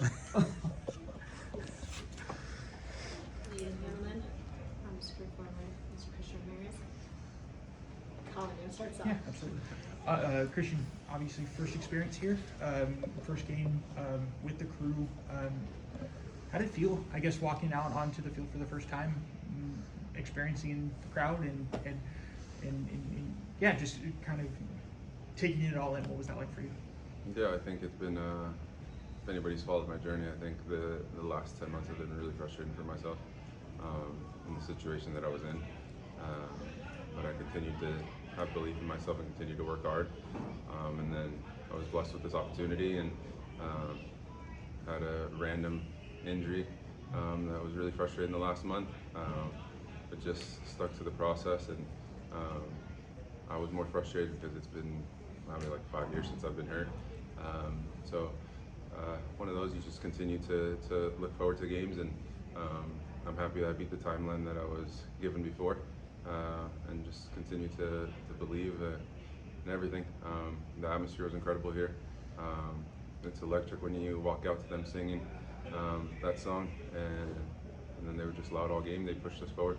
Ladies and gentlemen, Mr. Former, Mr. Christian Ramirez. Colin, you want to start us off? Yeah, absolutely. Christian, obviously first experience here, first game with the crew. How did it feel, I guess, walking out onto the field for the first time, experiencing the crowd and yeah, just kind of taking it all in? What was that like for you? Yeah, I think it's been, if anybody's followed my journey, I think the last 10 months have been really frustrating for myself in the situation that I was in. But I continued to have belief in myself and continue to work hard. And then I was blessed with this opportunity and had a random injury that was really frustrating the last month. But just stuck to the process, and I was more frustrated because it's been probably like 5 years since I've been hurt. So one of those, you just continue to look forward to games, and I'm happy that I beat the timeline that I was given before, and just continue to believe in everything. The atmosphere was incredible here. It's electric when you walk out to them singing that song, and then they were just loud all game. They pushed us forward.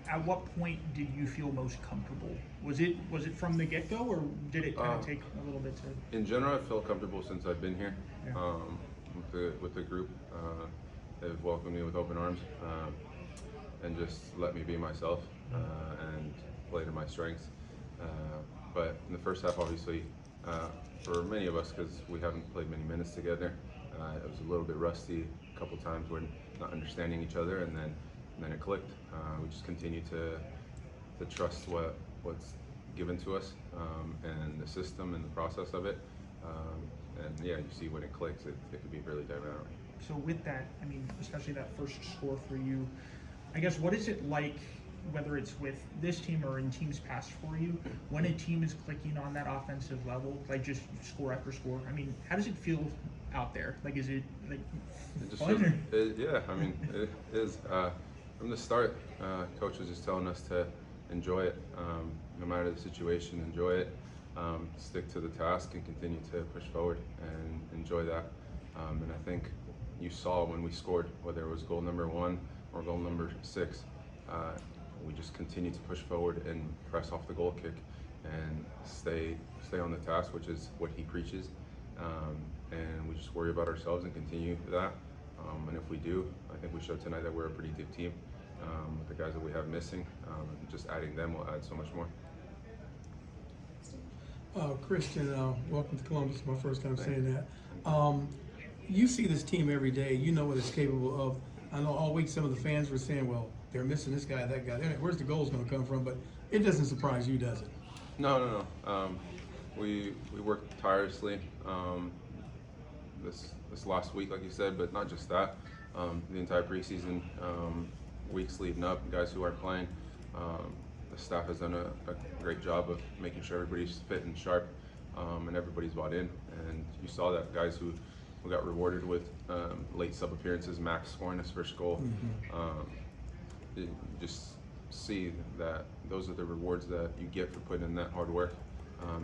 At what point did you feel most comfortable? Was it from the get-go, or did it kind of take a little bit to? In general, I feel comfortable since I've been here. Yeah. With the group. They've welcomed me with open arms and just let me be myself and play to my strengths. But in the first half, obviously, for many of us, because we haven't played many minutes together, it was a little bit rusty. A couple times we're not understanding each other, and then it clicked. We just continue to trust what's given to us and the system and the process of it. And yeah, you see when it clicks, it can be really dynamic. So with that, especially that first score for you, I guess, what is it like, whether it's with this team or in teams past for you, when a team is clicking on that offensive level, like just score after score? How does it feel out there? Like, is it like fun? Yeah, it is. From the start, coach was just telling us to enjoy it, no matter the situation, enjoy it, stick to the task and continue to push forward and enjoy that. And I think you saw when we scored, whether it was goal number 1 or goal number 6, we just continue to push forward and press off the goal kick and stay on the task, which is what he preaches. And we just worry about ourselves and continue that. And if we do, I think we showed tonight that we're a pretty deep team with the guys that we have missing. And just adding them will add so much more. Christian, welcome to Columbus. My first time saying that. You see this team every day. You know what it's capable of. I know all week some of the fans were saying, well, they're missing this guy, that guy. Where's the goals going to come from? But it doesn't surprise you, does it? No. We worked tirelessly this last week, like you said, but not just that. The entire preseason, weeks leading up, guys who aren't playing, the staff has done a great job of making sure everybody's fit and sharp, and everybody's bought in. And you saw that guys who got rewarded with late sub appearances, Max scoring his first goal. You just see that those are the rewards that you get for putting in that hard work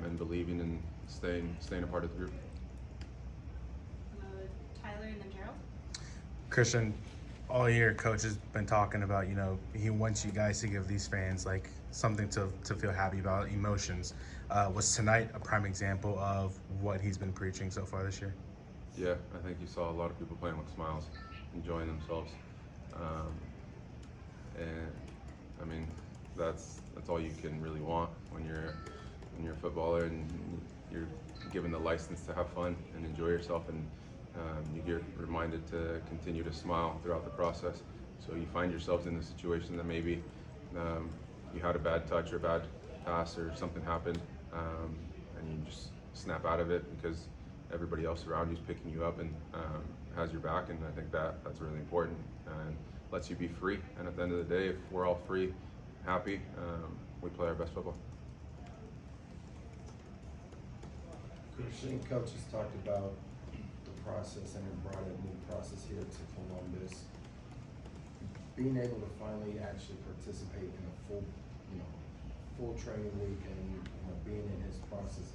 and believing and staying a part of the group. Tyler and then Gerald. Christian, all year coach has been talking about, he wants you guys to give these fans like something to feel happy about, emotions. Was tonight a prime example of what he's been preaching so far this year? Yeah, I think you saw a lot of people playing with smiles, enjoying themselves. And that's all you can really want when you're a footballer and you're given the license to have fun and enjoy yourself, and you get reminded to continue to smile throughout the process. So you find yourselves in a situation that maybe you had a bad touch or a bad pass or something happened, and you just snap out of it because everybody else around you is picking you up and has your back. And I think that's really important and lets you be free. And at the end of the day, if we're all free, happy, we play our best football. Christian, coach has talked about the process and it brought a new process here to Columbus. Being able to finally actually participate in a full training week and being in his process,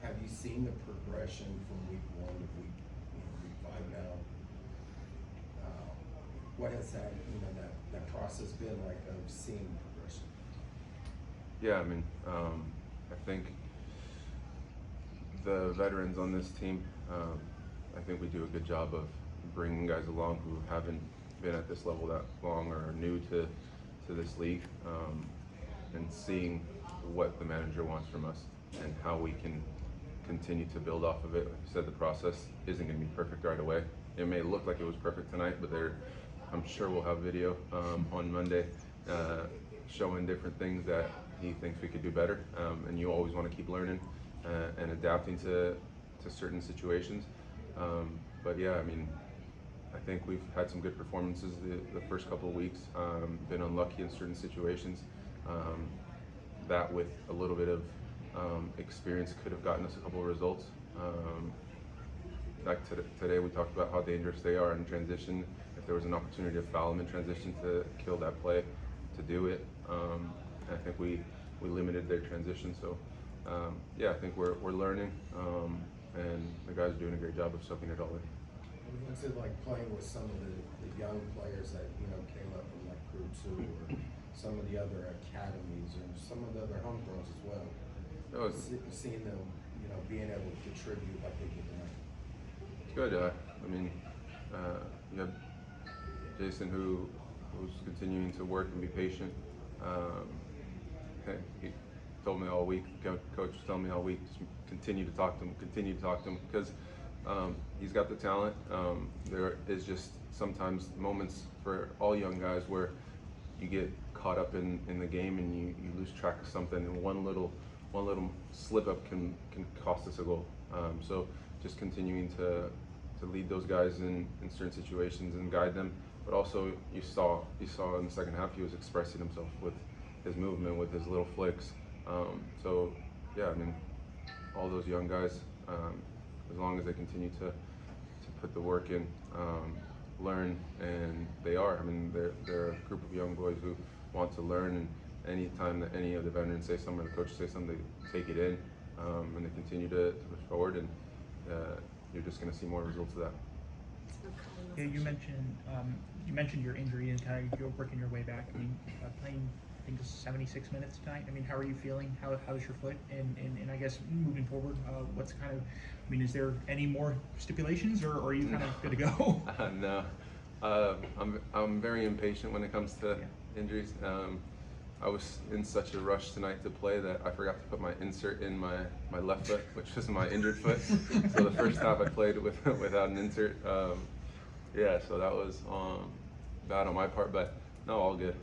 have you seen the progression from week 1 to week 5 now. What has that process been like of seeing progression? Yeah, I mean, I think the veterans on this team, I think we do a good job of bringing guys along who haven't been at this level that long or are new to this league, and seeing what the manager wants from us and how we can continue to build off of it. Like you said, the process isn't going to be perfect right away. It may look like it was perfect tonight, but I'm sure we'll have video on Monday showing different things that he thinks we could do better. And you always want to keep learning and adapting to certain situations. But yeah, I mean, I think we've had some good performances the first couple of weeks. Been unlucky in certain situations. That with a little bit of experience could have gotten us a couple of results. Like today we talked about how dangerous they are in transition. If there was an opportunity to foul them in transition to kill that play, to do it. I think we limited their transition. So yeah, I think we're learning, and the guys are doing a great job of soaking it all in. What's it like playing with some of the young players that came up from like Crew 2 or some of the other academies or some of the other homegrowns as well? No, Seeing them, being able to contribute like they did tonight. it's good. I mean, you have Jason who's continuing to work and be patient. He told me all week, coach was telling me all week, just continue to talk to him, because he's got the talent. There is just sometimes moments for all young guys where you get caught up in the game and you lose track of something, and one little slip up can cost us a goal. So just continuing to lead those guys in certain situations and guide them. But also you saw in the second half he was expressing himself with his movement, with his little flicks. So yeah, I mean, all those young guys, as long as they continue to put the work in, learn, and they are. I mean, they're a group of young boys who want to learn, and anytime that any of the veterans say something or the coaches say something, they take it in, and they continue to push forward, and you're just going to see more results of that. Yeah, you mentioned your injury and kind of you're working your way back. I mean, playing, I think, 76 minutes tonight. I mean, how are you feeling? How's your foot? And I guess moving forward, what's kind of, I mean, is there any more stipulations, or are you kind of good to go? No, I'm very impatient when it comes to injuries. I was in such a rush tonight to play that I forgot to put my insert in my left foot, which is my injured foot. So the first half I played without an insert. Yeah, so that was bad on my part, but no, all good.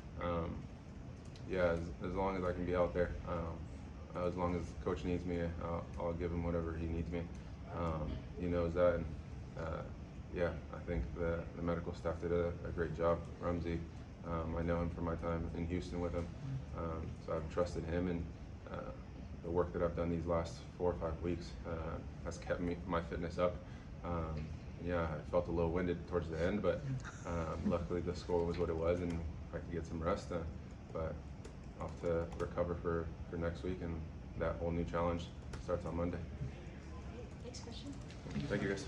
Yeah, as long as I can be out there, as long as coach needs me, I'll give him whatever he needs me. He knows that, and yeah, I think the medical staff did a great job. Ramsey, I know him from my time in Houston with him, so I've trusted him, and the work that I've done these last 4 or 5 weeks has kept my fitness up. Yeah, I felt a little winded towards the end, but luckily the score was what it was, and I could get some rest. But I'll have to recover for next week, and that whole new challenge starts on Monday. Next question. Thank you, guys.